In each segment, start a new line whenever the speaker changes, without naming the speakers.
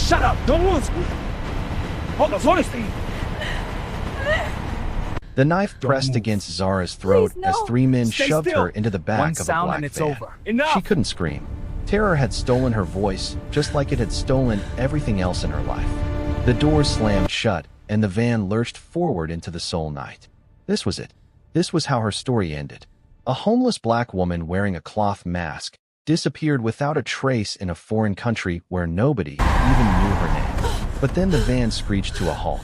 Shut up! Don't move! Hold the phone!
The knife pressed against Zara's throat as three men shoved her into the back
One
of a
sound
black
and it's
van.
over. Enough!
She couldn't scream. Terror had stolen her voice, just like it had stolen everything else in her life. The doors slammed shut, and the van lurched forward into the Seoul night. This was it. This was how her story ended. A homeless black woman wearing a cloth mask disappeared without a trace in a foreign country where nobody even knew her name. But then the van screeched to a halt.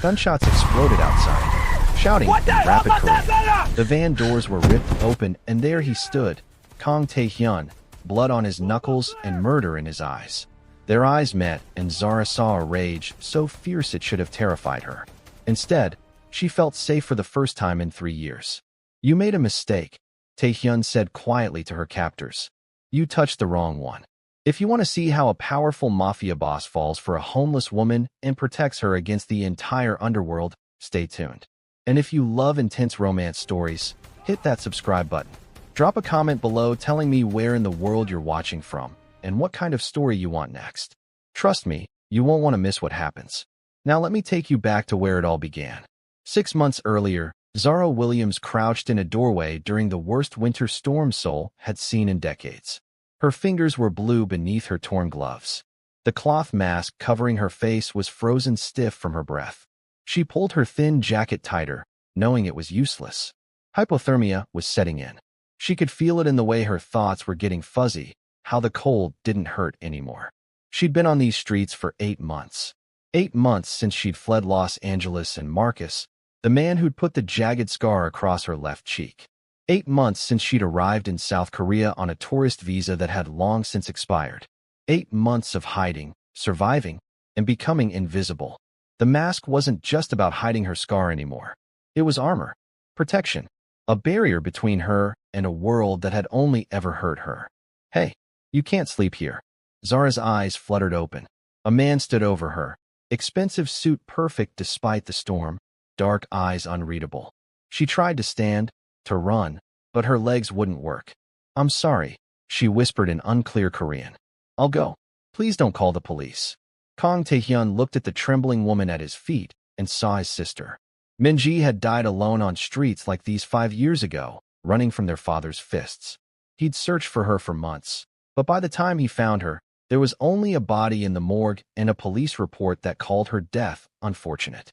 Gunshots exploded outside, shouting in rapid Korean. The van doors were ripped open, and there he stood, Kang Tae-hyun, blood on his knuckles and murder in his eyes. Their eyes met, and Zara saw a rage so fierce it should have terrified her. Instead, she felt safe for the first time in 3 years. "You made a mistake," Tae-hyun said quietly to her captors. "You touched the wrong one." If you want to see how a powerful mafia boss falls for a homeless woman and protects her against the entire underworld, stay tuned. And if you love intense romance stories, hit that subscribe button. Drop a comment below telling me where in the world you're watching from and what kind of story you want next. Trust me, you won't want to miss what happens. Now let me take you back to where it all began. 6 months earlier, Zara Williams crouched in a doorway during the worst winter storm Seoul had seen in decades. Her fingers were blue beneath her torn gloves. The cloth mask covering her face was frozen stiff from her breath. She pulled her thin jacket tighter, knowing it was useless. Hypothermia was setting in. She could feel it in the way her thoughts were getting fuzzy, how the cold didn't hurt anymore. She'd been on these streets for 8 months. 8 months since she'd fled Los Angeles and Marcus, the man who'd put the jagged scar across her left cheek. 8 months since she'd arrived in South Korea on a tourist visa that had long since expired. 8 months of hiding, surviving, and becoming invisible. The mask wasn't just about hiding her scar anymore. It was armor, protection, a barrier between her and a world that had only ever hurt her. "Hey, you can't sleep here." Zara's eyes fluttered open. A man stood over her, expensive suit perfect despite the storm, dark eyes unreadable. She tried to stand, to run, but her legs wouldn't work. "I'm sorry," she whispered in unclear Korean. "I'll go. Please don't call the police." Kang Tae-hyun looked at the trembling woman at his feet and saw his sister. Minji had died alone on streets like these 5 years ago, running from their father's fists. He'd searched for her for months, but by the time he found her, there was only a body in the morgue and a police report that called her death unfortunate.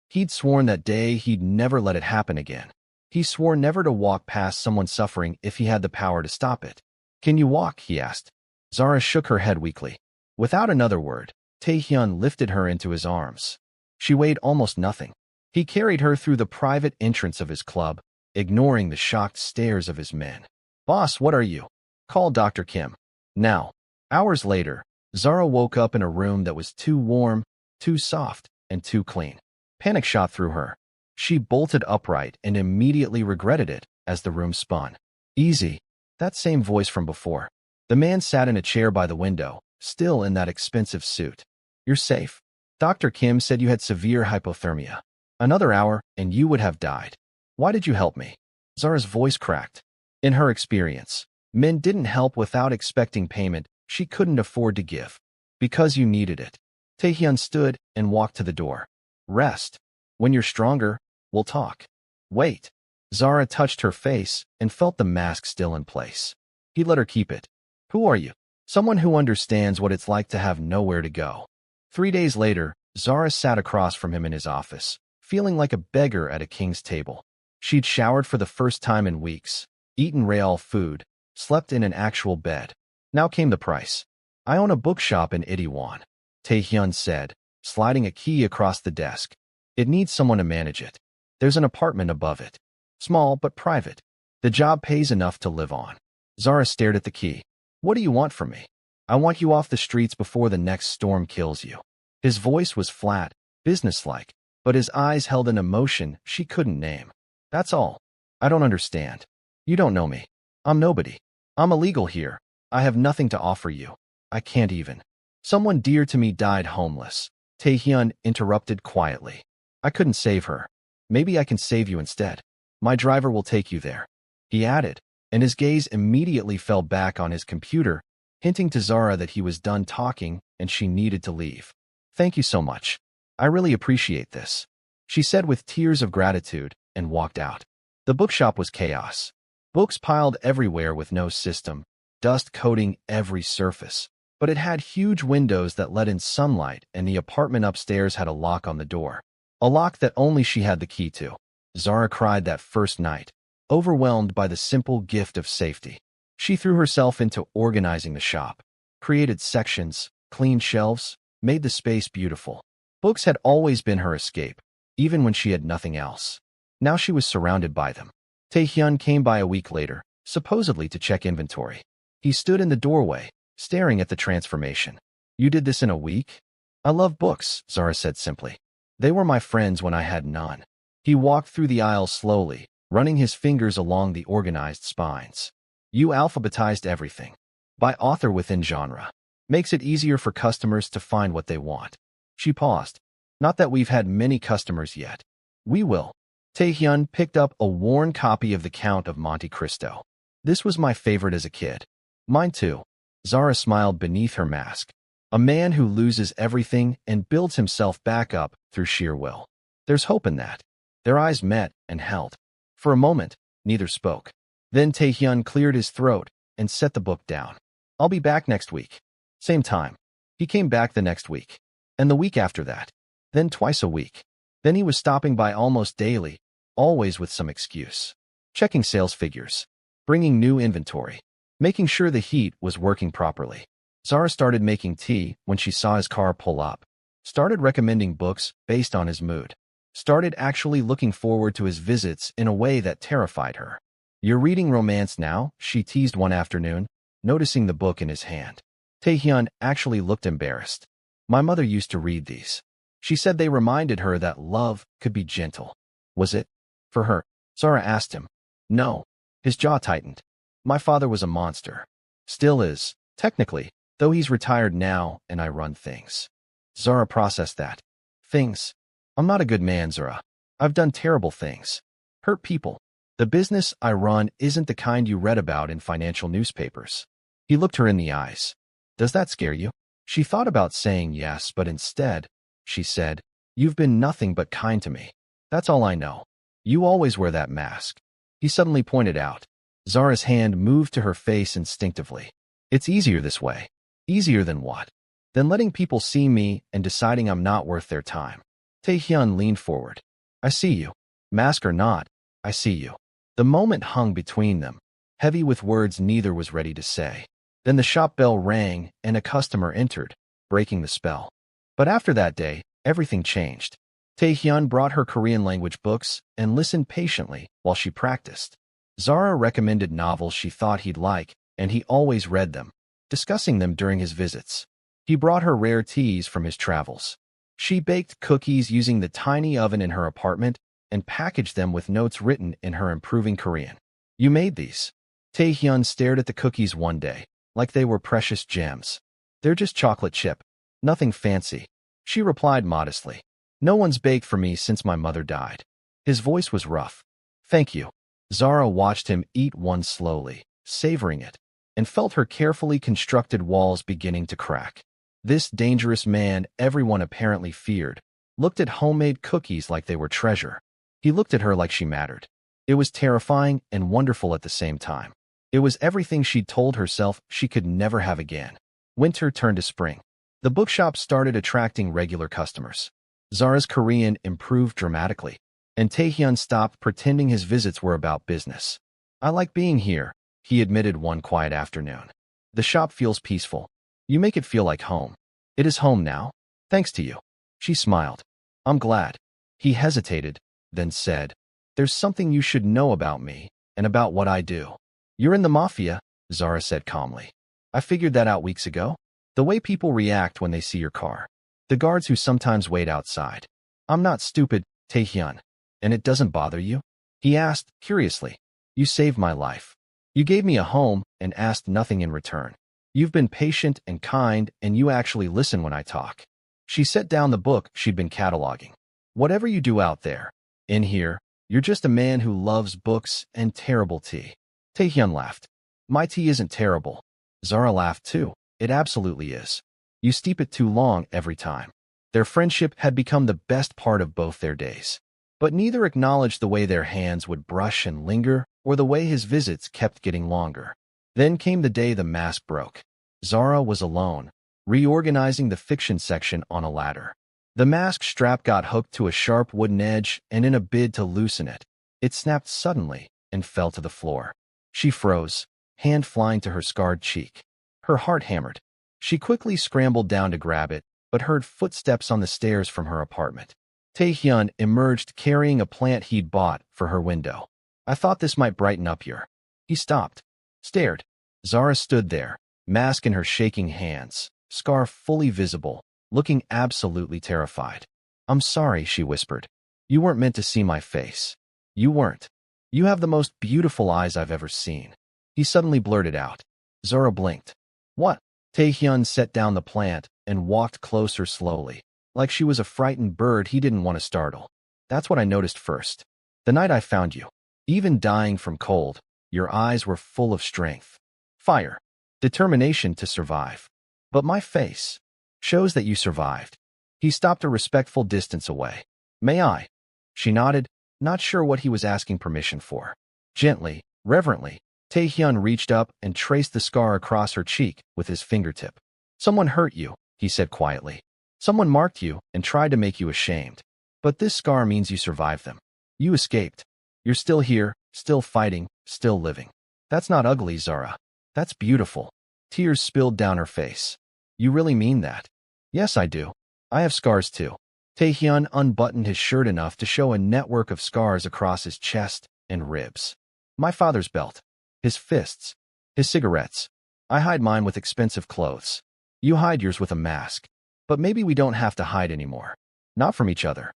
He'd sworn that day he'd never let it happen again. He swore never to walk past someone suffering if he had the power to stop it. "Can you walk?" he asked. Zara shook her head weakly. Without another word, Tae-hyun lifted her into his arms. She weighed almost nothing. He carried her through the private entrance of his club, ignoring the shocked stares of his men. "Boss, what are you? Call Dr. Kim. Now." Hours later, Zara woke up in a room that was too warm, too soft, and too clean. Panic shot through her. She bolted upright and immediately regretted it as the room spun. "Easy." That same voice from before. The man sat in a chair by the window, still in that expensive suit. "You're safe. Dr. Kim said you had severe hypothermia. Another hour, and you would have died. Why did you help me?" Zara's voice cracked. In her experience, men didn't help without expecting payment she couldn't afford to give. "Because you needed it." Tae-hyun stood and walked to the door. "Rest. When you're stronger, we'll talk." "Wait." Zara touched her face and felt the mask still in place. He let her keep it. "Who are you?" "Someone who understands what it's like to have nowhere to go." 3 days later, Zara sat across from him in his office, feeling like a beggar at a king's table. She'd showered for the first time in weeks, eaten real food, slept in an actual bed. Now came the price. "I own a bookshop in Itaewon," Tae-hyun said, sliding a key across the desk. "It needs someone to manage it. There's an apartment above it. Small but private. The job pays enough to live on." Zara stared at the key. "What do you want from me?" "I want you off the streets before the next storm kills you." His voice was flat, businesslike, but his eyes held an emotion she couldn't name. "That's all. I don't understand. You don't know me. I'm nobody. I'm illegal here. I have nothing to offer you. I can't even." "Someone dear to me died homeless," Tae-hyun interrupted quietly. "I couldn't save her. Maybe I can save you instead. My driver will take you there," he added, and his gaze immediately fell back on his computer, hinting to Zara that he was done talking and she needed to leave. "Thank you so much. I really appreciate this," she said with tears of gratitude and walked out. The bookshop was chaos. Books piled everywhere with no system, dust coating every surface. But it had huge windows that let in sunlight, and the apartment upstairs had a lock on the door. A lock that only she had the key to. Zara cried that first night, overwhelmed by the simple gift of safety. She threw herself into organizing the shop, created sections, cleaned shelves, made the space beautiful. Books had always been her escape, even when she had nothing else. Now she was surrounded by them. Tae-hyun came by a week later, supposedly to check inventory. He stood in the doorway, staring at the transformation. "You did this in a week?" "I love books," Zara said simply. "They were my friends when I had none." He walked through the aisles slowly, running his fingers along the organized spines. "You alphabetized everything. By author within genre. Makes it easier for customers to find what they want." She paused. "Not that we've had many customers yet." "We will." Tae-hyun picked up a worn copy of The Count of Monte Cristo. "This was my favorite as a kid." "Mine too." Zara smiled beneath her mask. A man who loses everything and builds himself back up through sheer will. There's hope in that. Their eyes met and held. For a moment, neither spoke. Then Tae-hyun cleared his throat and set the book down. "I'll be back next week. Same time." He came back the next week. And the week after that. Then twice a week. Then he was stopping by almost daily, always with some excuse. Checking sales figures. Bringing new inventory. Making sure the heat was working properly. Zara started making tea when she saw his car pull up. Started recommending books based on his mood. Started actually looking forward to his visits in a way that terrified her. "You're reading romance now?" she teased one afternoon, noticing the book in his hand. Tae-hyun actually looked embarrassed. "My mother used to read these. She said they reminded her that love could be gentle." "Was it? For her?" Zara asked him. "No." His jaw tightened. "My father was a monster. Still is, technically, though he's retired now and I run things." Zara processed that. "Things? I'm not a good man, Zara. I've done terrible things. Hurt people. The business I run isn't the kind you read about in financial newspapers." He looked her in the eyes. "Does that scare you?" She thought about saying yes, but instead, she said, "You've been nothing but kind to me. That's all I know. You always wear that mask." He suddenly pointed out. Zara's hand moved to her face instinctively. "It's easier this way." "Easier than what?" "Than letting people see me and deciding I'm not worth their time." Tae-hyun leaned forward. "I see you. Mask or not, I see you." The moment hung between them, heavy with words neither was ready to say. Then the shop bell rang and a customer entered, breaking the spell. But after that day, everything changed. Tae-hyun brought her Korean language books and listened patiently while she practiced. Zara recommended novels she thought he'd like, and he always read them, discussing them during his visits. He brought her rare teas from his travels. She baked cookies using the tiny oven in her apartment and packaged them with notes written in her improving Korean. "You made these." Tae-hyun stared at the cookies one day, like they were precious gems. "They're just chocolate chip. Nothing fancy." She replied modestly. "No one's baked for me since my mother died." His voice was rough. "Thank you." Zara watched him eat one slowly, savoring it, and felt her carefully constructed walls beginning to crack. This dangerous man everyone apparently feared looked at homemade cookies like they were treasure. He looked at her like she mattered. It was terrifying and wonderful at the same time. It was everything she'd told herself she could never have again. Winter turned to spring. The bookshop started attracting regular customers. Zara's Korean improved dramatically, and Tae-hyun stopped pretending his visits were about business. "I like being here," he admitted one quiet afternoon. "The shop feels peaceful. You make it feel like home." "It is home now, thanks to you." She smiled. "I'm glad." He hesitated, then said, "There's something you should know about me and about what I do." "You're in the Mafia," Zara said calmly. "I figured that out weeks ago. The way people react when they see your car. The guards who sometimes wait outside." "I'm not stupid, Tae-hyun." "And it doesn't bother you?" He asked, curiously. "You saved my life. You gave me a home and asked nothing in return. You've been patient and kind, and you actually listen when I talk." She set down the book she'd been cataloging. "Whatever you do out there, in here, you're just a man who loves books and terrible tea." Tae-hyun laughed. "My tea isn't terrible." Zara laughed too. It absolutely is. You steep it too long every time. Their friendship had become the best part of both their days. But neither acknowledged the way their hands would brush and linger, or the way his visits kept getting longer. Then came the day the mask broke. Zara was alone, reorganizing the fiction section on a ladder. The mask strap got hooked to a sharp wooden edge, and in a bid to loosen it, it snapped suddenly and fell to the floor. She froze, hand flying to her scarred cheek. Her heart hammered. She quickly scrambled down to grab it, but heard footsteps on the stairs from her apartment. Tae-hyun emerged carrying a plant he'd bought for her window. I thought this might brighten up your... He stopped, stared. Zara stood there, mask in her shaking hands, scarf fully visible, looking absolutely terrified. I'm sorry, she whispered. You weren't meant to see my face. You weren't. You have the most beautiful eyes I've ever seen. He suddenly blurted out. Zara blinked. What? Tae-hyun set down the plant and walked closer slowly, like she was a frightened bird he didn't want to startle. That's what I noticed first. The night I found you, even dying from cold, your eyes were full of strength, fire, determination to survive. But my face shows that you survived. He stopped a respectful distance away. May I? She nodded, not sure what he was asking permission for. Gently, reverently, Tae-hyun reached up and traced the scar across her cheek with his fingertip. Someone hurt you, he said quietly. Someone marked you and tried to make you ashamed. But this scar means you survived them. You escaped. You're still here, still fighting, still living. That's not ugly, Zara. That's beautiful. Tears spilled down her face. You really mean that? Yes, I do. I have scars too. Tae-hyun unbuttoned his shirt enough to show a network of scars across his chest and ribs. My father's belt. His fists. His cigarettes. I hide mine with expensive clothes. You hide yours with a mask. But maybe we don't have to hide anymore. Not from each other.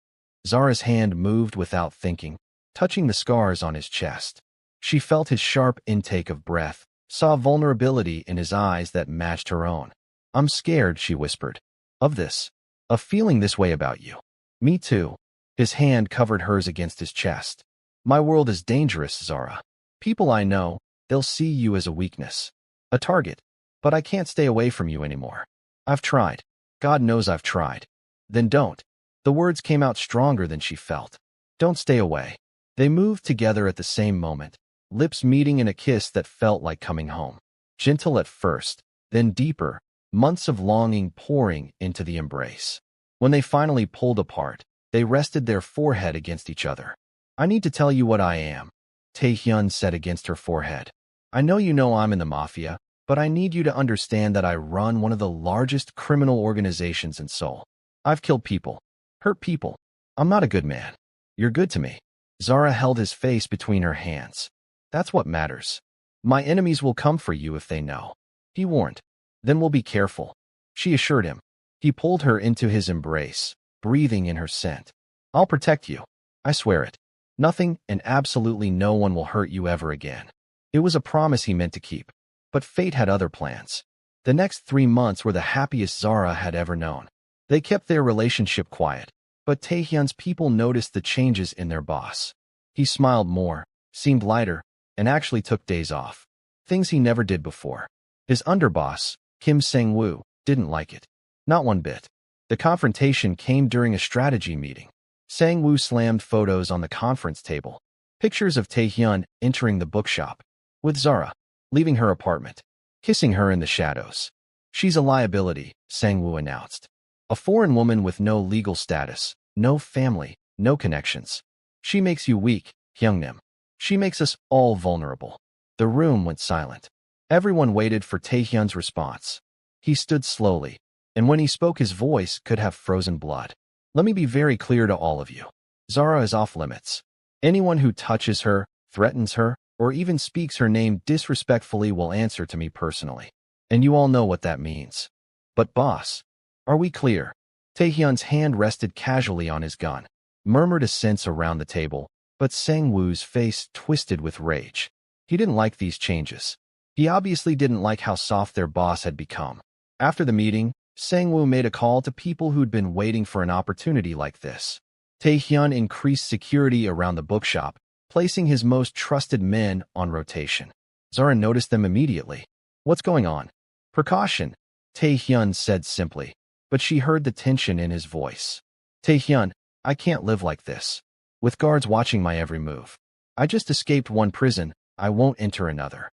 Zara's hand moved without thinking, touching the scars on his chest. She felt his sharp intake of breath, saw vulnerability in his eyes that matched her own. I'm scared, she whispered. Of this. Of feeling this way about you. Me too. His hand covered hers against his chest. My world is dangerous, Zara. People I know, they'll see you as a weakness. A target. But I can't stay away from you anymore. I've tried. God knows I've tried. Then don't. The words came out stronger than she felt. Don't stay away. They moved together at the same moment, lips meeting in a kiss that felt like coming home. Gentle at first, then deeper, months of longing pouring into the embrace. When they finally pulled apart, they rested their forehead against each other. I need to tell you what I am, Tae-hyun said against her forehead. I know you know I'm in the Mafia, but I need you to understand that I run one of the largest criminal organizations in Seoul. I've killed people, hurt people. I'm not a good man. You're good to me. Zara held his face between her hands. That's what matters. My enemies will come for you if they know. He warned. Then we'll be careful. She assured him. He pulled her into his embrace, breathing in her scent. I'll protect you. I swear it. Nothing and absolutely no one will hurt you ever again. It was a promise he meant to keep. But fate had other plans. The next 3 months were the happiest Zara had ever known. They kept their relationship quiet, but Tae-hyun's people noticed the changes in their boss. He smiled more, seemed lighter, and actually took days off. Things he never did before. His underboss, Kim Sang-woo, didn't like it. Not one bit. The confrontation came during a strategy meeting. Sang-woo slammed photos on the conference table. Pictures of Tae-hyun entering the bookshop. With Zara. Leaving her apartment. Kissing her in the shadows. She's a liability, Sang-woo announced. A foreign woman with no legal status, no family, no connections. She makes you weak, Hyungnim. She makes us all vulnerable. The room went silent. Everyone waited for Tae-hyun's response. He stood slowly, and when he spoke his voice could have frozen blood. Let me be very clear to all of you. Zara is off limits. Anyone who touches her, threatens her, or even speaks her name disrespectfully will answer to me personally. And you all know what that means. But boss, are we clear? Tae-hyun's hand rested casually on his gun. Murmured assents around the table, but Sang-woo's face twisted with rage. He didn't like these changes. He obviously didn't like how soft their boss had become. After the meeting, Sang-woo made a call to people who'd been waiting for an opportunity like this. Tae-hyun increased security around the bookshop, placing his most trusted men on rotation. Zara noticed them immediately. What's going on? Precaution, Tae-hyun said simply, but she heard the tension in his voice. Tae-hyun, I can't live like this, with guards watching my every move. I just escaped one prison, I won't enter another.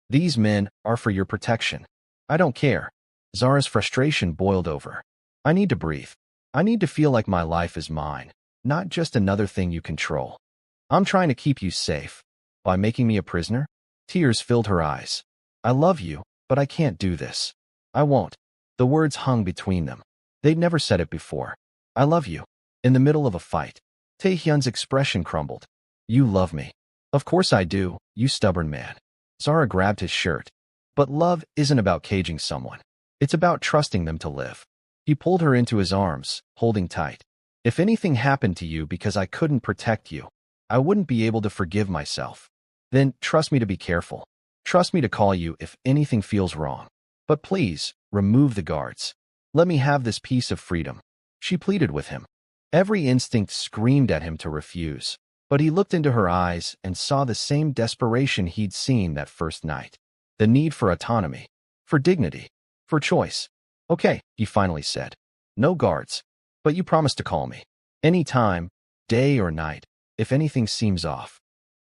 These men are for your protection. I don't care. Zara's frustration boiled over. I need to breathe. I need to feel like my life is mine, not just another thing you control. I'm trying to keep you safe. By making me a prisoner? Tears filled her eyes. I love you, but I can't do this. I won't. The words hung between them. They'd never said it before. I love you. In the middle of a fight. Tae-hyun's expression crumbled. You love me. Of course I do, you stubborn man. Zara grabbed his shirt. But love isn't about caging someone. It's about trusting them to live. He pulled her into his arms, holding tight. If anything happened to you because I couldn't protect you, I wouldn't be able to forgive myself. Then trust me to be careful. Trust me to call you if anything feels wrong. But please, remove the guards. Let me have this piece of freedom. She pleaded with him. Every instinct screamed at him to refuse. But he looked into her eyes and saw the same desperation he'd seen that first night. The need for autonomy. For dignity. For choice. Okay, he finally said. No guards. But you promise to call me. Any time, day or night, if anything seems off.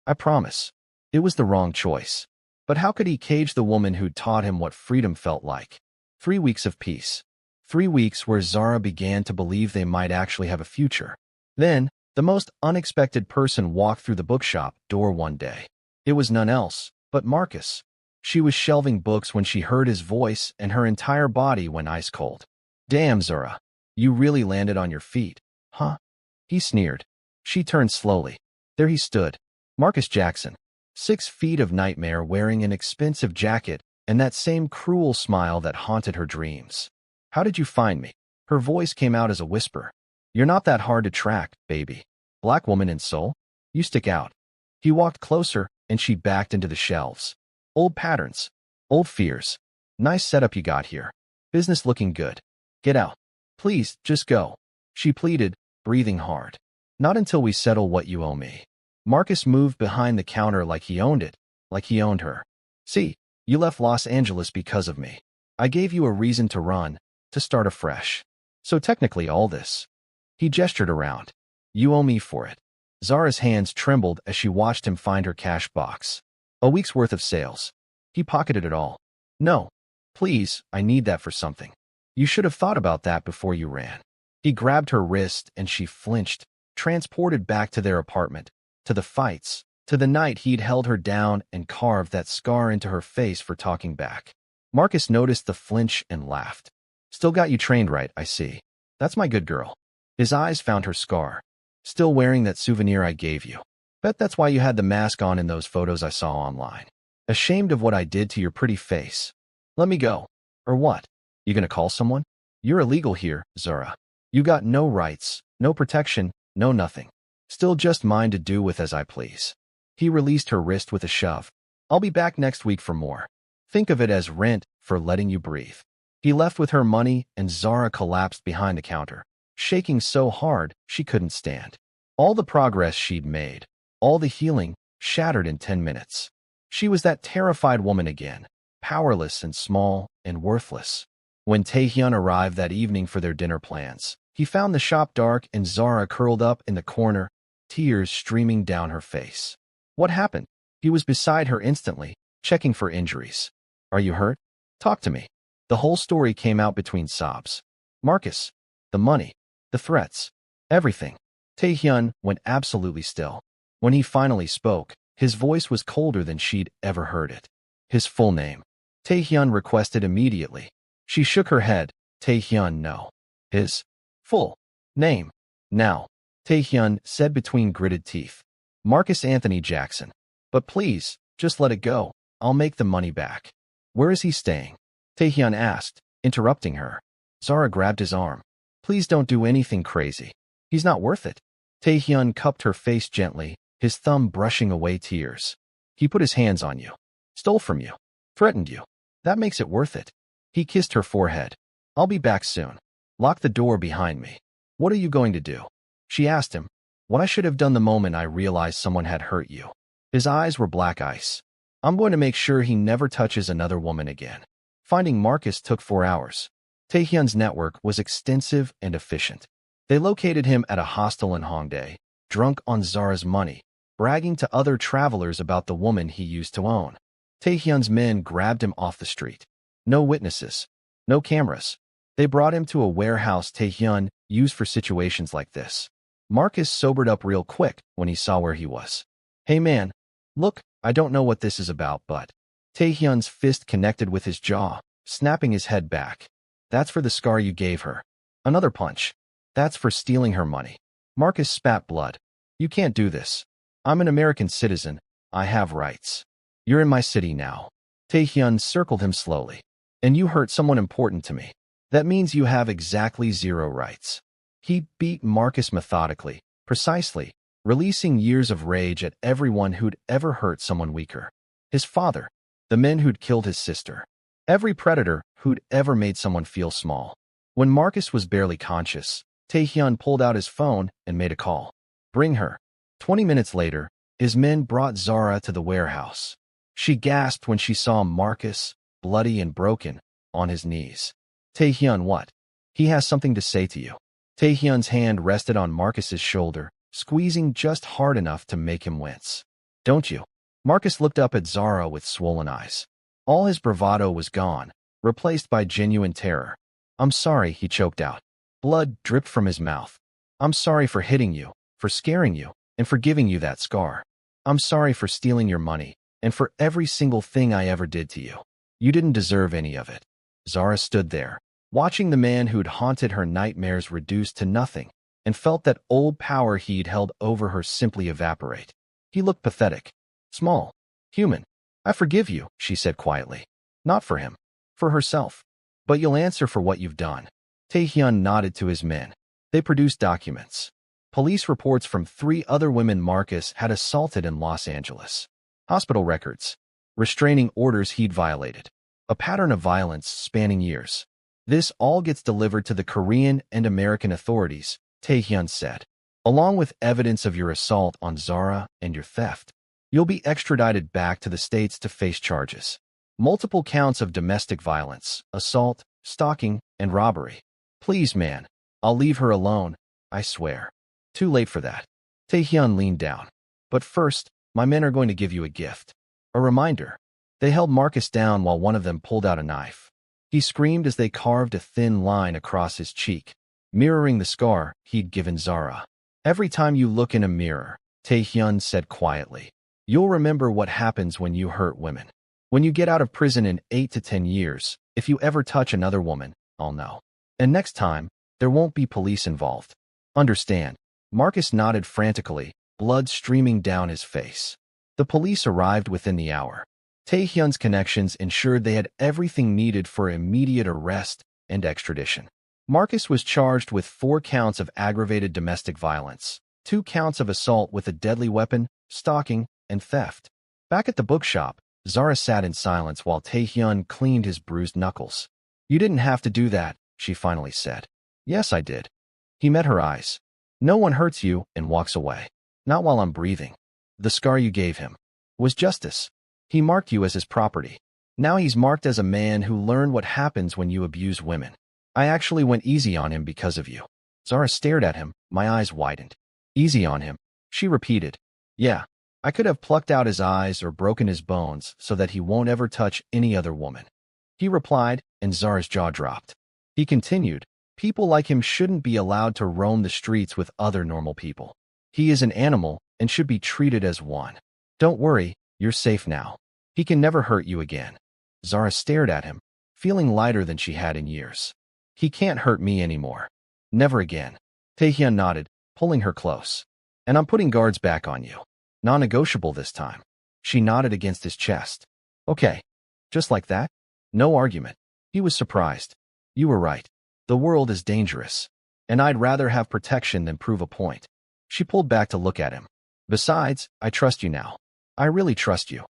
I promise. It was the wrong choice. But how could he cage the woman who'd taught him what freedom felt like? 3 weeks of peace. 3 weeks where Zara began to believe they might actually have a future. Then, the most unexpected person walked through the bookshop door one day. It was none else but Marcus. She was shelving books when she heard his voice and her entire body went ice cold. Damn, Zara. You really landed on your feet, huh? He sneered. She turned slowly. There he stood. Marcus Jackson. 6 feet of nightmare wearing an expensive jacket and that same cruel smile that haunted her dreams. How did you find me? Her voice came out as a whisper. You're not that hard to track, baby. Black woman in Seoul? You stick out. He walked closer and she backed into the shelves. Old patterns. Old fears. Nice setup you got here. Business looking good. Get out. Please, just go. She pleaded, breathing hard. Not until we settle what you owe me. Marcus moved behind the counter like he owned it, like he owned her. See, you left Los Angeles because of me. I gave you a reason to run, to start afresh. So technically all this. He gestured around. You owe me for it. Zara's hands trembled as she watched him find her cash box. A week's worth of sales. He pocketed it all. No. Please, I need that for something. You should have thought about that before you ran. He grabbed her wrist and she flinched, transported back to their apartment, to the fights, to the night he'd held her down and carved that scar into her face for talking back. Marcus noticed the flinch and laughed. Still got you trained right, I see. That's my good girl. His eyes found her scar. Still wearing that souvenir I gave you. Bet that's why you had the mask on in those photos I saw online. Ashamed of what I did to your pretty face. Let me go. Or what? You gonna call someone? You're illegal here, Zara. You got no rights, no protection, no nothing. Still just mine to do with as I please. He released her wrist with a shove. I'll be back next week for more. Think of it as rent for letting you breathe. He left with her money and Zara collapsed behind the counter, shaking so hard she couldn't stand. All the progress she'd made, all the healing, shattered in 10 minutes. She was that terrified woman again, powerless and small and worthless. When Tae-hyun arrived that evening for their dinner plans, he found the shop dark and Zara curled up in the corner, tears streaming down her face. What happened? He was beside her instantly, checking for injuries. Are you hurt? Talk to me. The whole story came out between sobs. Marcus. The money. The threats. Everything. Tae-hyun went absolutely still. When he finally spoke, his voice was colder than she'd ever heard it. His full name. Tae-hyun requested immediately. She shook her head. Tae-hyun, no. His full name. Now. Tae-hyun said between gritted teeth. Marcus Anthony Jackson. But please, just let it go. I'll make the money back. Where is he staying? Tae-hyun asked, interrupting her. Zara grabbed his arm. Please don't do anything crazy. He's not worth it. Tae-hyun cupped her face gently, his thumb brushing away tears. He put his hands on you. Stole from you. Threatened you. That makes it worth it. He kissed her forehead. I'll be back soon. Lock the door behind me. What are you going to do? She asked him. What I should have done the moment I realized someone had hurt you. His eyes were black ice. I'm going to make sure he never touches another woman again. Finding Marcus took 4 hours. Tae-hyun's network was extensive and efficient. They located him at a hostel in Hongdae, drunk on Zara's money, bragging to other travelers about the woman he used to own. Tae-hyun's men grabbed him off the street. No witnesses. No cameras. They brought him to a warehouse Tae-hyun used for situations like this. Marcus sobered up real quick when he saw where he was. "Hey man, look, I don't know what this is about, but..." Tae-hyun's fist connected with his jaw, snapping his head back. "That's for the scar you gave her." Another punch. "That's for stealing her money." Marcus spat blood. "You can't do this. I'm an American citizen. I have rights. You're in my city now." Tae-hyun circled him slowly. "And you hurt someone important to me. That means you have exactly 0 rights." He beat Marcus methodically, precisely, releasing years of rage at everyone who'd ever hurt someone weaker. His father, the men who'd killed his sister, every predator who'd ever made someone feel small. When Marcus was barely conscious, Tae-hyun pulled out his phone and made a call. "Bring her." 20 minutes later, his men brought Zara to the warehouse. She gasped when she saw Marcus, bloody and broken, on his knees. "Tae-hyun, what?" "He has something to say to you." Tae-hyun's hand rested on Marcus's shoulder, squeezing just hard enough to make him wince. "Don't you?" Marcus looked up at Zara with swollen eyes. All his bravado was gone, replaced by genuine terror. "I'm sorry," he choked out. Blood dripped from his mouth. "I'm sorry for hitting you, for scaring you, and for giving you that scar. I'm sorry for stealing your money, and for every single thing I ever did to you. You didn't deserve any of it." Zara stood there, watching the man who'd haunted her nightmares reduced to nothing, and felt that old power he'd held over her simply evaporate. He looked pathetic, small, human. "I forgive you," she said quietly. "Not for him. For herself. But you'll answer for what you've done." Tae-hyun nodded to his men. They produced documents. Police reports from 3 other women Marcus had assaulted in Los Angeles. Hospital records. Restraining orders he'd violated. A pattern of violence spanning years. "This all gets delivered to the Korean and American authorities," Tae-hyun said. "Along with evidence of your assault on Zara and your theft. You'll be extradited back to the States to face charges. Multiple counts of domestic violence, assault, stalking, and robbery. Please, man, I'll leave her alone, I swear." "Too late for that." Tae-hyun leaned down. "But first, my men are going to give you a gift. A reminder." They held Marcus down while one of them pulled out a knife. He screamed as they carved a thin line across his cheek, mirroring the scar he'd given Zara. "Every time you look in a mirror," Tae-hyun said quietly, "you'll remember what happens when you hurt women. When you get out of prison in 8 to 10 years, if you ever touch another woman, I'll know. And next time, there won't be police involved. Understand?" Marcus nodded frantically, blood streaming down his face. The police arrived within the hour. Tae-hyun's connections ensured they had everything needed for immediate arrest and extradition. Marcus was charged with 4 counts of aggravated domestic violence, 2 counts of assault with a deadly weapon, stalking, and theft. Back at the bookshop, Zara sat in silence while Tae-hyun cleaned his bruised knuckles. "You didn't have to do that," she finally said. "Yes, I did." He met her eyes. "No one hurts you and walks away. Not while I'm breathing. The scar you gave him was justice. He marked you as his property. Now he's marked as a man who learned what happens when you abuse women. I actually went easy on him because of you." Zara stared at him, my eyes widened. "Easy on him," she repeated. "Yeah, I could have plucked out his eyes or broken his bones so that he won't ever touch any other woman." He replied, and Zara's jaw dropped. He continued, "People like him shouldn't be allowed to roam the streets with other normal people. He is an animal and should be treated as one. Don't worry, you're safe now. He can never hurt you again." Zara stared at him, feeling lighter than she had in years. "He can't hurt me anymore. Never again." Tae-hyun nodded, pulling her close. "And I'm putting guards back on you. Non-negotiable this time." She nodded against his chest. "Okay. Just like that? No argument." He was surprised. "You were right. The world is dangerous. And I'd rather have protection than prove a point." She pulled back to look at him. "Besides, I trust you now. I really trust you."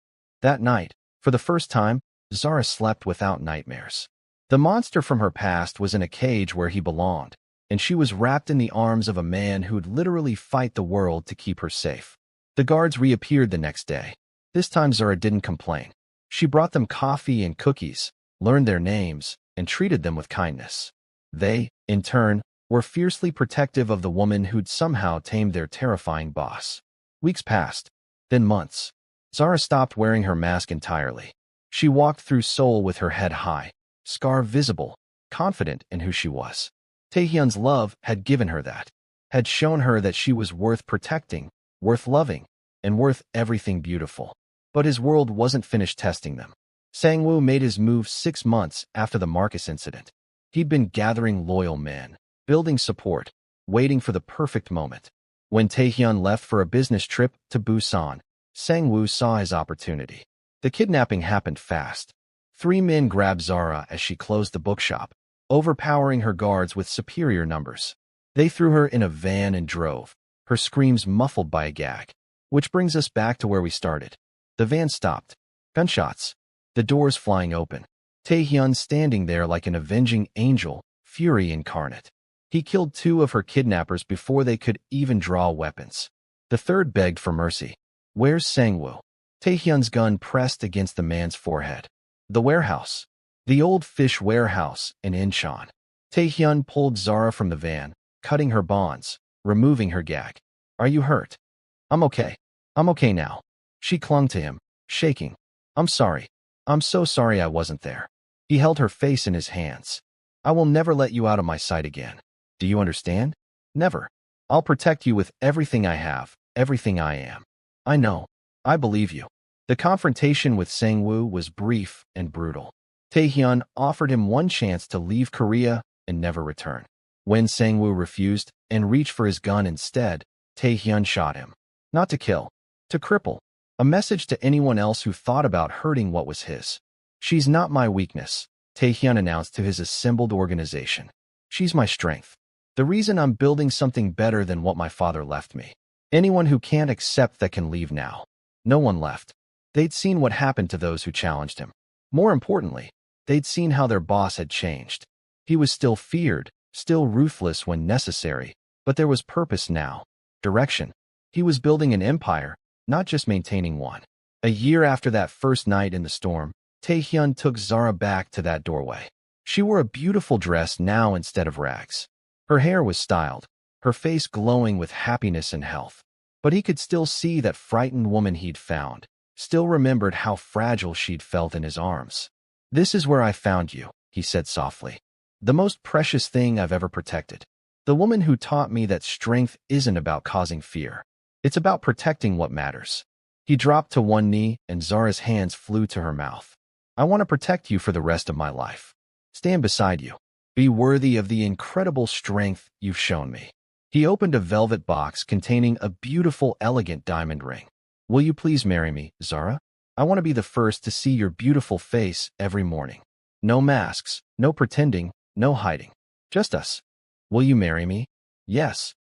That night, for the first time, Zara slept without nightmares. The monster from her past was in a cage where he belonged, and she was wrapped in the arms of a man who'd literally fight the world to keep her safe. The guards reappeared the next day. This time Zara didn't complain. She brought them coffee and cookies, learned their names, and treated them with kindness. They, in turn, were fiercely protective of the woman who'd somehow tamed their terrifying boss. Weeks passed, then months. Zara stopped wearing her mask entirely. She walked through Seoul with her head high, scar visible, confident in who she was. Tae-hyun's love had given her that, had shown her that she was worth protecting, worth loving, and worth everything beautiful. But his world wasn't finished testing them. Sang-woo made his move 6 months after the Marcus incident. He'd been gathering loyal men, building support, waiting for the perfect moment. When Tae-hyun left for a business trip to Busan, Sang-woo saw his opportunity. The kidnapping happened fast. 3 men grabbed Zara as she closed the bookshop, overpowering her guards with superior numbers. They threw her in a van and drove, her screams muffled by a gag. Which brings us back to where we started. The van stopped. Gunshots. The doors flying open. Tae-hyun standing there like an avenging angel, fury incarnate. He killed 2 of her kidnappers before they could even draw weapons. The third begged for mercy. Where's Sang-woo? Tae-hyun's gun pressed against the man's forehead. The warehouse. The old fish warehouse in Incheon. Tae-hyun pulled Zara from the van, cutting her bonds, removing her gag. Are you hurt? I'm okay. I'm okay now. She clung to him, shaking. I'm sorry. I'm so sorry I wasn't there. He held her face in his hands. I will never let you out of my sight again. Do you understand? Never. I'll protect you with everything I have, everything I am. I know. I believe you. The confrontation with Sang-woo was brief and brutal. Tae-hyun offered him one chance to leave Korea and never return. When Sang-woo refused and reached for his gun instead, Tae-hyun shot him. Not to kill, to cripple. A message to anyone else who thought about hurting what was his. She's not my weakness, Tae-hyun announced to his assembled organization. She's my strength. The reason I'm building something better than what my father left me. Anyone who can't accept that can leave now. No one left. They'd seen what happened to those who challenged him. More importantly, they'd seen how their boss had changed. He was still feared, still ruthless when necessary, but there was purpose now. Direction. He was building an empire, not just maintaining one. A year after that first night in the storm, Tae-hyun took Zara back to that doorway. She wore a beautiful dress now instead of rags. Her hair was styled, her face glowing with happiness and health. But he could still see that frightened woman he'd found, still remembered how fragile she'd felt in his arms. This is where I found you, he said softly. The most precious thing I've ever protected. The woman who taught me that strength isn't about causing fear. It's about protecting what matters. He dropped to one knee and Zara's hands flew to her mouth. I want to protect you for the rest of my life. Stand beside you. Be worthy of the incredible strength you've shown me. He opened a velvet box containing a beautiful, elegant diamond ring. Will you please marry me, Zara? I want to be the first to see your beautiful face every morning. No masks, no pretending, no hiding. Just us. Will you marry me? Yes.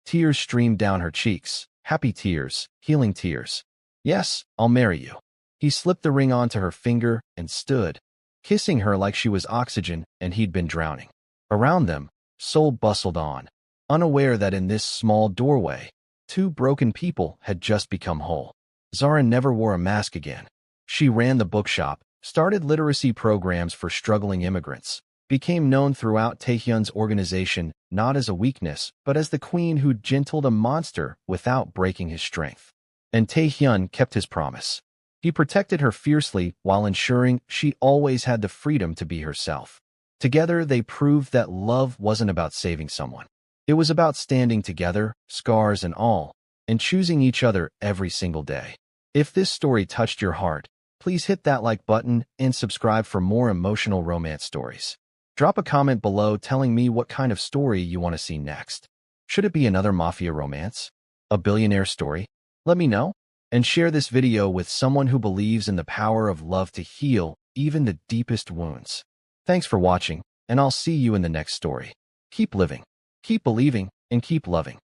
Tears streamed down her cheeks, happy tears, healing tears. Yes, I'll marry you. He slipped the ring onto her finger and stood, kissing her like she was oxygen and he'd been drowning. Around them, Seoul bustled on, unaware that in this small doorway, 2 broken people had just become whole. Zara never wore a mask again. She ran the bookshop, started literacy programs for struggling immigrants, became known throughout Tae-hyun's organization not as a weakness, but as the queen who gentled a monster without breaking his strength. And Tae-hyun kept his promise. He protected her fiercely while ensuring she always had the freedom to be herself. Together, they proved that love wasn't about saving someone. It was about standing together, scars and all, and choosing each other every single day. If this story touched your heart, please hit that like button and subscribe for more emotional romance stories. Drop a comment below telling me what kind of story you want to see next. Should it be another mafia romance? A billionaire story? Let me know. And share this video with someone who believes in the power of love to heal even the deepest wounds. Thanks for watching, and I'll see you in the next story. Keep living, keep believing, and keep loving.